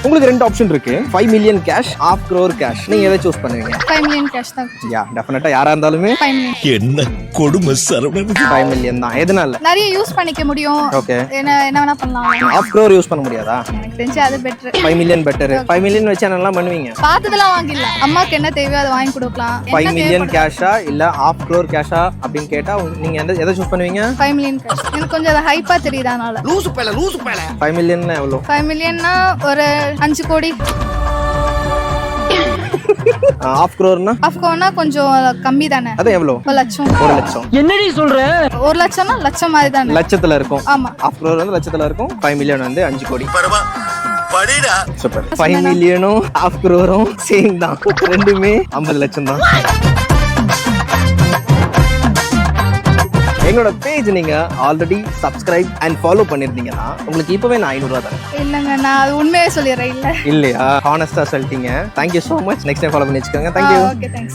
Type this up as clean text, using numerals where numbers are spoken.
உங்களுக்கு ரெண்டு ஆப்ஷன் இருக்கு, 5 மில்லியன் கேஷ், 1/2 crore கேஷ். நீங்க எதை சூஸ் பண்ணுவீங்க? 5 மில்லியன் கேஷ் தான். யா டெஃபினட்டா யாரா இருந்தாலுமே 5 மில்லியன். என்ன கொடுமை சரவணன். 5 மில்லியன் தான். எதனால? நிறைய யூஸ் பண்ணிக்க முடியும். ஓகே. என்ன வேணா பண்ணலாம். 1/2 crore யூஸ் பண்ண முடியாதா? எனக்கு தெரிஞ்சு அது பெட்டர். 5 million better. 5 மில்லியன் வச்சு என்னெல்லாம் பண்ணுவீங்க? பார்த்ததெல்லாம் வாங்கிடலாம். அம்மாக்கு என்ன தேவையோ அதை வாங்கி கொடுக்கலாம். 5 மில்லியன் கேஷா இல்ல 1/2 crore கேஷா அப்படின்னு கேட்டா நீங்க எதை சூஸ் பண்ணுவீங்க? 5 மில்லியன் கேஷ். எனக்கு கொஞ்சம் அது ஹைப்பா தெரியுது அதனால. 5 மில்லியன் எவ்வளவு? 5 மில்லியன்னா ஒரு 5 கோடி. 1/2 crore-னா? 1/2 கோடினா கொஞ்சம் கம்மி தானே. அது எவ்வளவு? 1 லட்சம். 1 லட்சம். என்னடி சொல்ற? 1 லட்சம்னா லட்சம் மாதிரி தானே. லட்சத்துல இருக்கும். ஆமா. 1/2 crore வந்து லட்சத்துல இருக்கும். 5 மில்லியன் வந்து 5 கோடி. படிடா. சூப்பர். 5 மில்லியனும் 1/2 crore-ம் சேம் தான். ரெண்டுமே 50 லட்சம் தான். எங்களோட பேஜ் நீங்க ஆல்ரெடி சப்ஸ்கிரைப் அண்ட் ஃபாலோ பண்ணிருந்தீங்கன்னா உங்களுக்கு இப்பவே நான் 500 ரூபாய் தரேன். இல்லங்க, நான் அது உண்மையே சொல்லிடுறேன். இல்ல இல்லையா? ஹானஸ்டா சொல்லிட்டீங்க. Thank you so much. Next time follow பண்ணி வச்சுக்கோங்க. தேங்க்யூ. Okay, thanks.